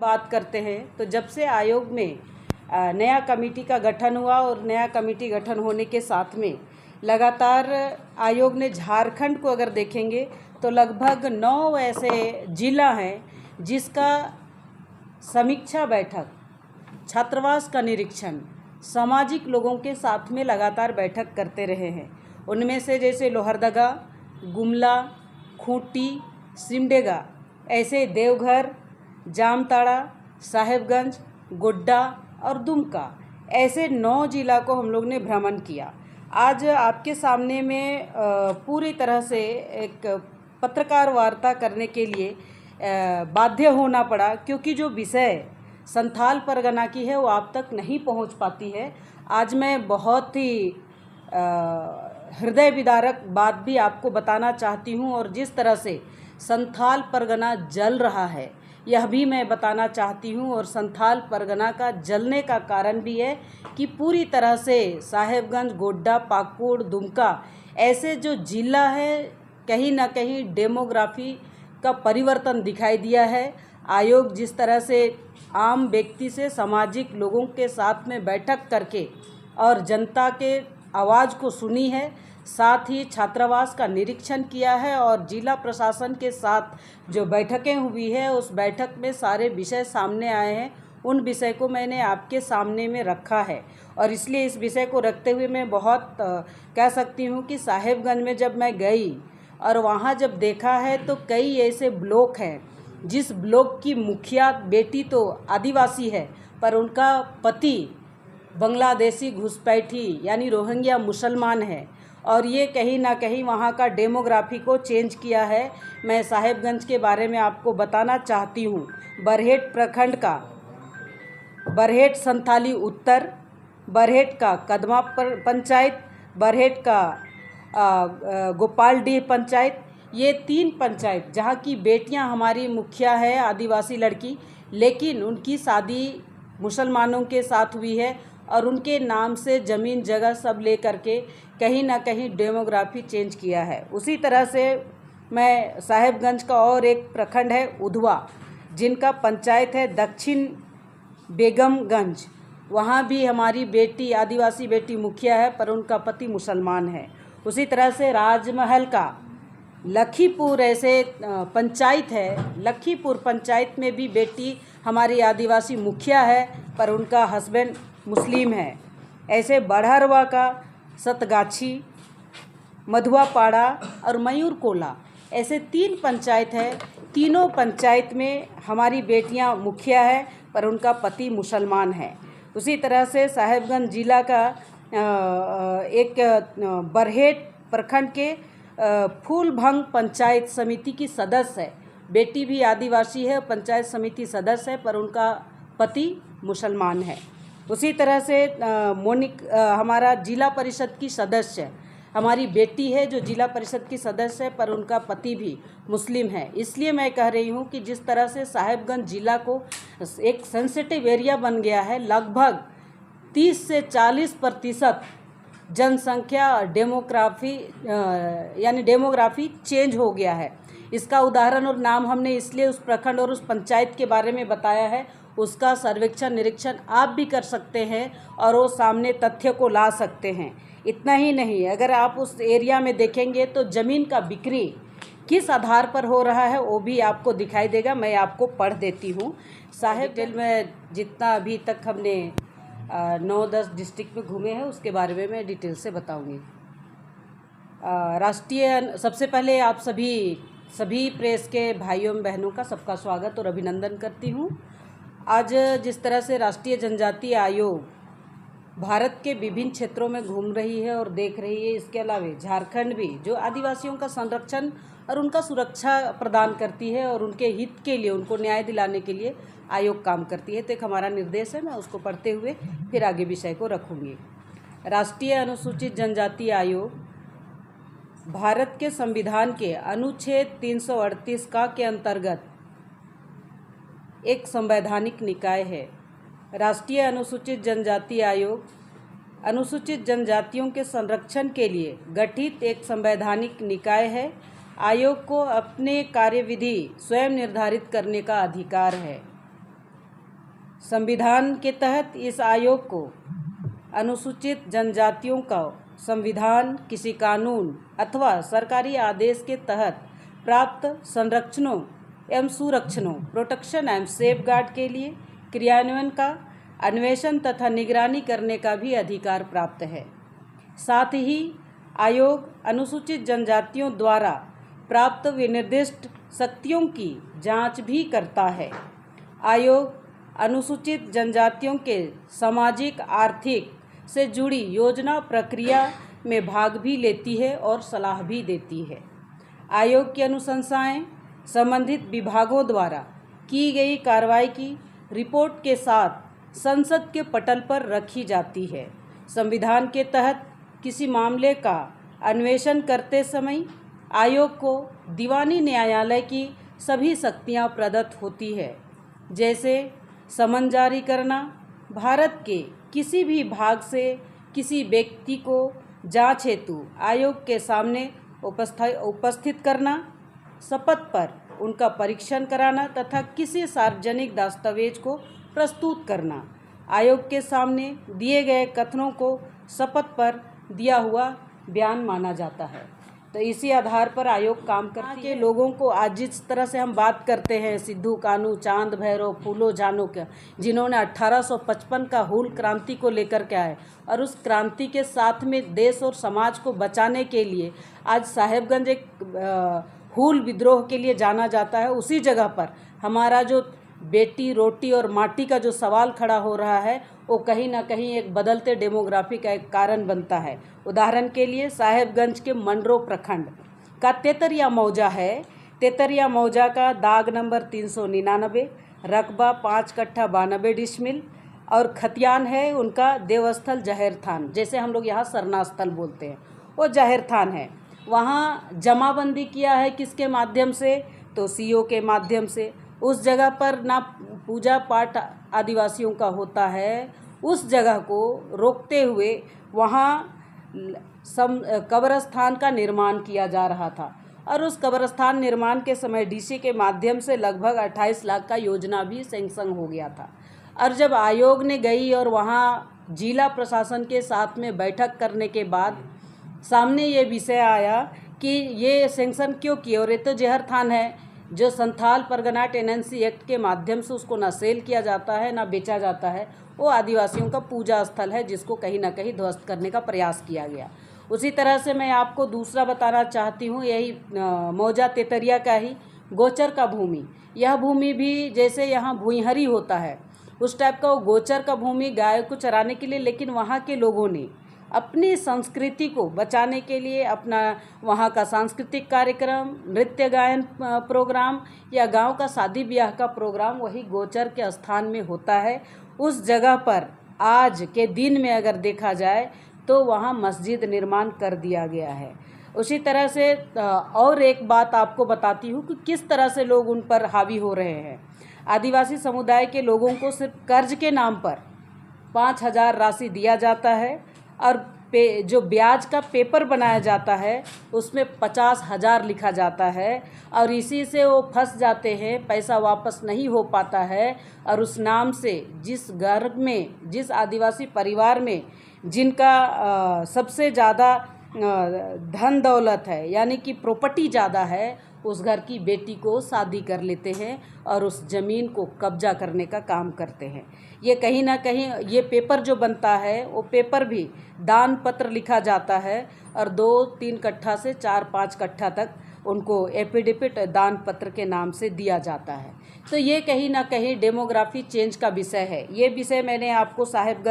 बात करते हैं तो जब से आयोग में नया कमेटी का गठन हुआ और नया कमेटी गठन होने के साथ में लगातार आयोग ने झारखंड को अगर देखेंगे तो लगभग 9 ऐसे जिला हैं जिसका समीक्षा बैठक, छात्रावास का निरीक्षण, सामाजिक लोगों के साथ में लगातार बैठक करते रहे हैं। उनमें से जैसे लोहरदगा, गुमला, खूंटी, सिमडेगा, ऐसे देवघर, जामताड़ा, साहेबगंज, गोड्डा और दुमका, ऐसे 9 जिला को हम लोग ने भ्रमण किया। आज आपके सामने में पूरी तरह से एक पत्रकार वार्ता करने के लिए बाध्य होना पड़ा, क्योंकि जो विषय संथाल परगना की है वो आप तक नहीं पहुंच पाती है। आज मैं बहुत ही हृदय विदारक बात भी आपको बताना चाहती हूं, और जिस तरह से संथाल परगना जल रहा है यह भी मैं बताना चाहती हूं। और संथाल परगना का जलने का कारण भी है कि पूरी तरह से साहेबगंज, गोड्डा, पाकुड़, दुमका, ऐसे जो जिला है कहीं ना कहीं डेमोग्राफी का परिवर्तन दिखाई दिया है। आयोग जिस तरह से आम व्यक्ति से, सामाजिक लोगों के साथ में बैठक करके और जनता के आवाज़ को सुनी है, साथ ही छात्रावास का निरीक्षण किया है और जिला प्रशासन के साथ जो बैठकें हुई है उस बैठक में सारे विषय सामने आए हैं। उन विषय को मैंने आपके सामने में रखा है, और इसलिए इस विषय को रखते हुए मैं बहुत कह सकती हूँ कि साहेबगंज में जब मैं गई और वहाँ जब देखा है तो कई ऐसे ब्लॉक हैं जिस ब्लॉक की मुखिया बेटी तो आदिवासी है पर उनका पति बांग्लादेशी घुसपैठी यानी रोहिंग्या मुसलमान है, और ये कहीं ना कहीं वहाँ का डेमोग्राफी को चेंज किया है। मैं साहेबगंज के बारे में आपको बताना चाहती हूँ। बरहेट प्रखंड का बरहेट संथाली उत्तर, बरहेट का कदमा पंचायत, बरहेट का गोपालडीह पंचायत, ये 3 पंचायत जहाँ की बेटियाँ हमारी मुखिया है आदिवासी लड़की, लेकिन उनकी शादी मुसलमानों के साथ हुई है और उनके नाम से ज़मीन जगह सब ले करके कहीं ना कहीं डेमोग्राफी चेंज किया है। उसी तरह से मैं साहेबगंज का और एक प्रखंड है उधवा, जिनका पंचायत है दक्षिण बेगमगंज, वहाँ भी हमारी बेटी आदिवासी बेटी मुखिया है पर उनका पति मुसलमान है। उसी तरह से राजमहल का लखीपुर ऐसे पंचायत है, लखीपुर पंचायत में भी बेटी हमारी आदिवासी मुखिया है पर उनका हस्बैंड मुस्लिम है। ऐसे बड़हरवा का सतगाछी, मधुआपाड़ा और मयूरकोला, ऐसे 3 पंचायत है। तीनों पंचायत में हमारी बेटियां मुखिया है पर उनका पति मुसलमान है। उसी तरह से साहेबगंज जिला का एक बरहेट प्रखंड के फूलभंग पंचायत समिति की सदस्य है, बेटी भी आदिवासी है, पंचायत समिति सदस्य है पर उनका पति मुसलमान है। उसी तरह से हमारा जिला परिषद की सदस्य हमारी बेटी है जो जिला परिषद की सदस्य है पर उनका पति भी मुस्लिम है। इसलिए मैं कह रही हूँ कि जिस तरह से साहेबगंज जिला को एक सेंसिटिव एरिया बन गया है, लगभग 30 से 40% जनसंख्या डेमोग्राफी चेंज हो गया है। इसका उदाहरण और नाम हमने इसलिए उस प्रखंड और उस पंचायत के बारे में बताया है, उसका सर्वेक्षण निरीक्षण आप भी कर सकते हैं और वो सामने तथ्य को ला सकते हैं। इतना ही नहीं, अगर आप उस एरिया में देखेंगे तो ज़मीन का बिक्री किस आधार पर हो रहा है वो भी आपको दिखाई देगा। मैं आपको पढ़ देती हूँ। साहेबगंज में जितना अभी तक हमने 9-10 डिस्ट्रिक्ट में घूमे हैं उसके बारे में मैं डिटेल से बताऊँगी। सबसे पहले आप सभी प्रेस के भाइयों बहनों का सबका स्वागत और अभिनंदन करती हूँ। आज जिस तरह से राष्ट्रीय जनजातीय आयोग भारत के विभिन्न क्षेत्रों में घूम रही है और देख रही है, इसके अलावा झारखंड भी जो आदिवासियों का संरक्षण और उनका सुरक्षा प्रदान करती है और उनके हित के लिए, उनको न्याय दिलाने के लिए आयोग काम करती है। तो एक हमारा निर्देश है, मैं उसको पढ़ते हुए फिर आगे विषय को रखूँगी। राष्ट्रीय अनुसूचित जनजाति आयोग भारत के संविधान के अनुच्छेद 338 के अंतर्गत एक संवैधानिक निकाय है। राष्ट्रीय अनुसूचित जनजाति आयोग अनुसूचित जनजातियों के संरक्षण के लिए गठित एक संवैधानिक निकाय है। आयोग को अपने कार्यविधि स्वयं निर्धारित करने का अधिकार है। संविधान के तहत इस आयोग को अनुसूचित जनजातियों का संविधान, किसी कानून अथवा सरकारी आदेश के तहत प्राप्त संरक्षणों एवं सुरक्षणों प्रोटेक्शन एंड सेफगार्ड के लिए क्रियान्वयन का अन्वेषण तथा निगरानी करने का भी अधिकार प्राप्त है। साथ ही आयोग अनुसूचित जनजातियों द्वारा प्राप्त विनिर्दिष्ट शक्तियों की जांच भी करता है। आयोग अनुसूचित जनजातियों के सामाजिक आर्थिक से जुड़ी योजना प्रक्रिया में भाग भी लेती है और सलाह भी देती है। आयोग की अनुशंसाएं संबंधित विभागों द्वारा की गई कार्रवाई की रिपोर्ट के साथ संसद के पटल पर रखी जाती है। संविधान के तहत किसी मामले का अन्वेषण करते समय आयोग को दीवानी न्यायालय की सभी शक्तियां प्रदत्त होती है, जैसे समन जारी करना, भारत के किसी भी भाग से किसी व्यक्ति को जांच हेतु आयोग के सामने उपस्थित करना, शपथ पर उनका परीक्षण कराना तथा किसी सार्वजनिक दस्तावेज को प्रस्तुत करना। आयोग के सामने दिए गए कथनों को शपथ पर दिया हुआ बयान माना जाता है। तो इसी आधार पर आयोग काम करती है। लोगों को आज जिस तरह से हम बात करते हैं सिद्धू कानू, चांद भैरव, फूलो जानू का, जिन्होंने 1855 का हूल क्रांति को लेकर के आए और उस क्रांति के साथ में देश और समाज को बचाने के लिए आज साहेबगंज एक हूल विद्रोह के लिए जाना जाता है। उसी जगह पर हमारा जो बेटी, रोटी और माटी का जो सवाल खड़ा हो रहा है वो कहीं ना कहीं एक बदलते डेमोग्राफी का एक कारण बनता है। उदाहरण के लिए साहेबगंज के मंडरो प्रखंड का तेतरिया मौजा है। तेतरिया मौजा का दाग नंबर 399, रकबा 5 कट्ठा 92 डिसमिल और खतियान है उनका देवस्थल जहर थान, जैसे हम लोग यहाँ सरना स्थल बोलते हैं, वो जहर थान है। वहाँ जमाबंदी किया है किसके माध्यम से? तो सीओ के माध्यम से। उस जगह पर ना पूजा पाठ आदिवासियों का होता है, उस जगह को रोकते हुए वहाँ कब्रस्तान का निर्माण किया जा रहा था और उस कब्रस्तान निर्माण के समय डीसी के माध्यम से लगभग 28 लाख का योजना भी सैंक्शन हो गया था। और जब आयोग ने गई और वहाँ जिला प्रशासन के साथ में बैठक करने के बाद सामने ये विषय आया कि ये सैंक्शन क्यों किए, और ये तो जहर थान है जो संथाल परगना टेनेंसी एक्ट के माध्यम से उसको ना सेल किया जाता है ना बेचा जाता है, वो आदिवासियों का पूजा स्थल है जिसको कहीं ना कहीं ध्वस्त करने का प्रयास किया गया। उसी तरह से मैं आपको दूसरा बताना चाहती हूँ, यही मौजा तेतरिया का ही गोचर का भूमि। यह भूमि भी जैसे यहाँ भूइहरी होता है उस टाइप का वो गोचर का भूमि गाय को चराने के लिए, लेकिन वहाँ के लोगों ने अपनी संस्कृति को बचाने के लिए अपना वहाँ का सांस्कृतिक कार्यक्रम, नृत्य गायन प्रोग्राम या गांव का शादी ब्याह का प्रोग्राम वही गोचर के स्थान में होता है। उस जगह पर आज के दिन में अगर देखा जाए तो वहाँ मस्जिद निर्माण कर दिया गया है। उसी तरह से और एक बात आपको बताती हूँ कि किस तरह से लोग उन पर हावी हो रहे हैं। आदिवासी समुदाय के लोगों को सिर्फ कर्ज के नाम पर 5,000 राशि दिया जाता है और जो ब्याज का पेपर बनाया जाता है उसमें 50,000 लिखा जाता है और इसी से वो फंस जाते हैं, पैसा वापस नहीं हो पाता है। और उस नाम से जिस घर में, जिस आदिवासी परिवार में जिनका सबसे ज़्यादा धन दौलत है यानी कि प्रॉपर्टी ज़्यादा है, उस घर की बेटी को शादी कर लेते हैं और उस ज़मीन को कब्जा करने का काम करते हैं। ये कहीं ना कहीं ये पेपर जो बनता है वो पेपर भी दान पत्र लिखा जाता है और 2-3 कट्ठा से 4-5 कट्ठा तक उनको एफिडेविट दान पत्र के नाम से दिया जाता है। तो ये कहीं ना कहीं डेमोग्राफी चेंज का विषय है। ये विषय मैंने आपको साहेबगंज